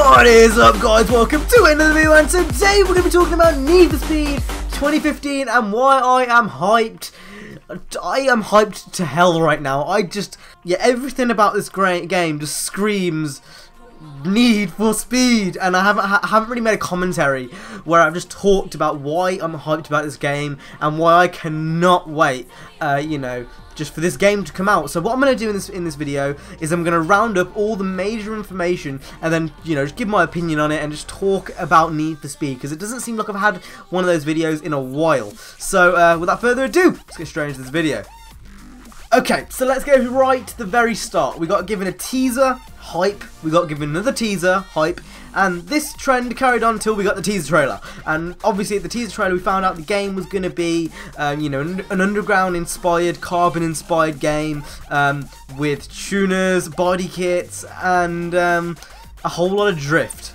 What is up, guys? Welcome to another video, and today we're going to be talking about Need for Speed 2015 and why I am hyped. I am hyped to hell right now. Everything about this great game just screams Need for Speed, and I haven't really made a commentary where I've just talked about why I'm hyped about this game and why I cannot wait, just for this game to come out. So what I'm going to do in this video is I'm going to round up all the major information and then, just give my opinion on it and just talk about Need for Speed, because it doesn't seem like I've had one of those videos in a while. So without further ado, let's get straight into this video. Okay, so let's go right to the very start. We got given a teaser, hype. We got given another teaser, hype. And this trend carried on until we got the teaser trailer. And obviously at the teaser trailer we found out the game was going to be, an underground inspired, carbon inspired game with tuners, body kits, and a whole lot of drift.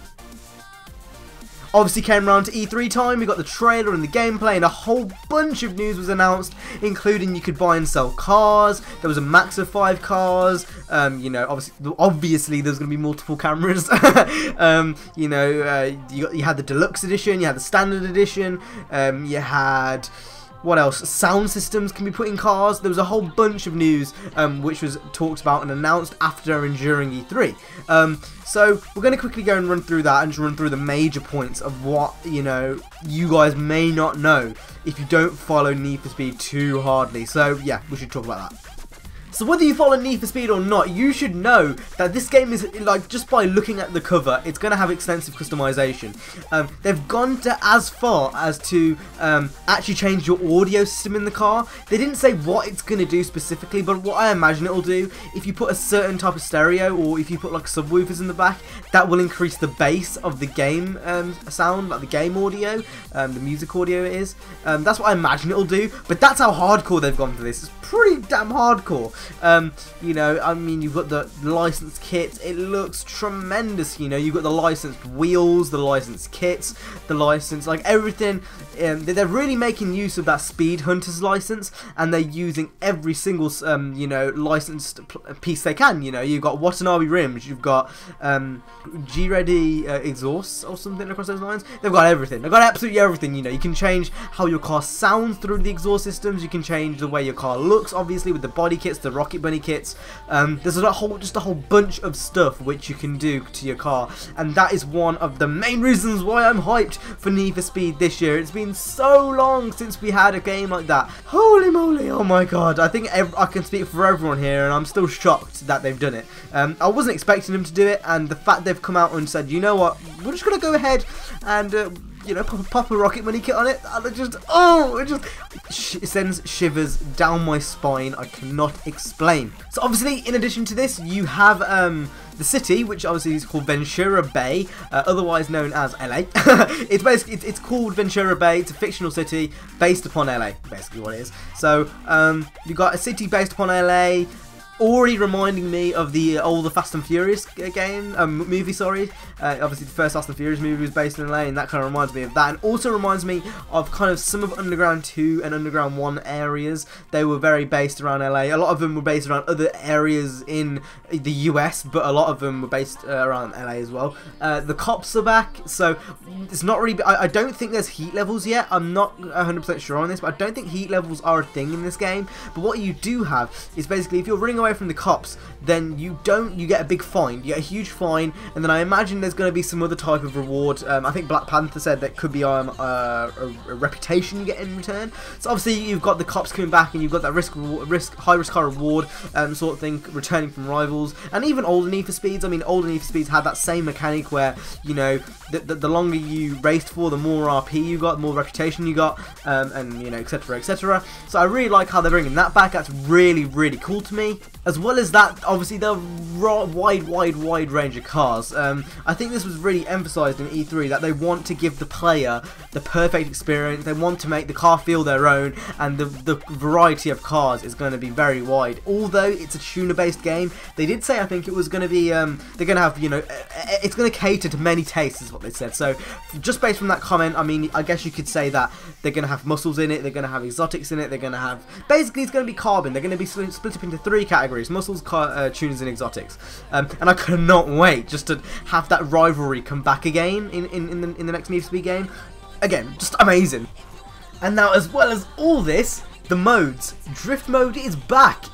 Obviously came around to E3 time, we got the trailer and the gameplay, and a whole bunch of news was announced, including you could buy and sell cars. There was a max of 5 cars. Obviously there's going to be multiple cameras. You had the deluxe edition, you had the standard edition, you had... what else? Sound systems can be put in cars. There was a whole bunch of news which was talked about and announced after and during E3. So we're going to quickly go and run through that and just run through the major points of what, you guys may not know if you don't follow Need for Speed too hardly. So yeah, we should talk about that. So whether you follow Need for Speed or not, you should know that this game is, just by looking at the cover, it's going to have extensive customization. They've gone as far as to actually change your audio system in the car. They didn't say what it's going to do specifically, but what I imagine it'll do, if you put a certain type of stereo, or if you put like subwoofers in the back, that will increase the bass of the game sound, like the game audio, the music audio it is. That's what I imagine it'll do, but that's how hardcore they've gone for this. It's pretty damn hardcore. You've got the licensed kits. It looks tremendous. You've got the licensed wheels, the licensed kits, the license, everything. They're really making use of that Speed Hunters license, and they're using every single licensed piece they can. You've got Watanabe rims, you've got G-Ready exhausts or something across those lines. They've got everything. They've got absolutely everything. You can change how your car sounds through the exhaust systems. You can change the way your car looks, obviously, with the body kits, the Rocket Bunny kits. There's just a whole bunch of stuff which you can do to your car, and that is one of the main reasons why I'm hyped for Need for Speed this year. It's been so long since we had a game like that. Holy moly, oh my god. I think I can speak for everyone here, and I'm still shocked that they've done it. I wasn't expecting them to do it, and the fact they've come out and said, you know what, we're just going to go ahead and pop a Rocket Money kit on it. And it sends shivers down my spine. I cannot explain. So obviously, in addition to this, you have the city, which obviously is called Ventura Bay, otherwise known as LA. It's called Ventura Bay. It's a fictional city based upon LA, basically what it is. So you've got a city based upon LA. Already reminding me of the older Fast and Furious movie, sorry. Obviously the first Fast and Furious movie was based in LA, and that kind of reminds me of that, and also reminds me of kind of some of Underground 2 and Underground 1 areas. They were very based around LA. A lot of them were based around other areas in the US, but a lot of them were based around LA as well. The cops are back, so it's not really... I don't think there's heat levels yet. I'm not 100% sure on this, but I don't think heat levels are a thing in this game. But what you do have is basically, if you're running away from the cops, then you get a big fine. You get a huge fine, and then I imagine there's going to be some other type of reward. I think Black Panther said that could be a reputation you get in return. So obviously you've got the cops coming back, and you've got that high risk high reward sort of thing returning from rivals, and even older Need for Speeds. I mean, older Need for Speeds had that same mechanic where the longer you raced for, the more RP you got, the more reputation you got, and etc, etc. So I really like how they're bringing that back. That's really, really cool to me. As well as that, obviously, the wide range of cars. I think this was really emphasised in E3, that they want to give the player the perfect experience. They want to make the car feel their own, and the variety of cars is going to be very wide. Although it's a tuner-based game, they did say, I think it was going to be, they're going to have, it's going to cater to many tastes, is what they said. So, just based from that comment, I mean, I guess you could say that they're going to have muscles in it, they're going to have exotics in it, they're going to have, basically, it's going to be carbon. They're going to be split up into 3 categories. categories: muscles, tuners, and exotics. And I cannot wait just to have that rivalry come back again in the next Need for Speed game. Again, just amazing. And now, as well as all this, the modes. Drift mode is back.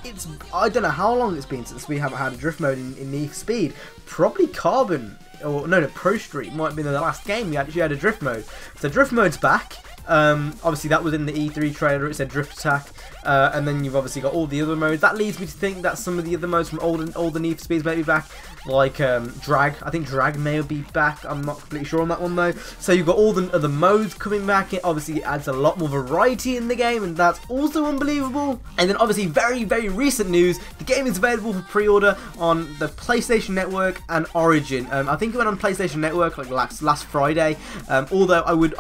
I don't know how long it's been since we haven't had a drift mode in Need for Speed. Probably Carbon, or no, Pro Street might have been the last game we actually had a drift mode. So drift mode's back. Obviously that was in the E3 trailer, it said Drift Attack, and then you've obviously got all the other modes. That leads me to think that some of the other modes from older Need for Speeds may be back, like Drag. I think Drag may be back, I'm not completely sure on that one though. So you've got all the other modes coming back. It obviously adds a lot more variety in the game, and that's also unbelievable. And then obviously very very recent news, the game is available for pre-order on the PlayStation Network and Origin. I think it went on PlayStation Network like last Friday, although I would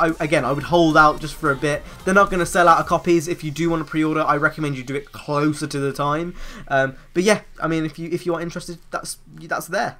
hold out just for a bit. They're not going to sell out of copies. If you do want to pre-order, I recommend you do it closer to the time. But yeah, I mean, if you are interested, that's there.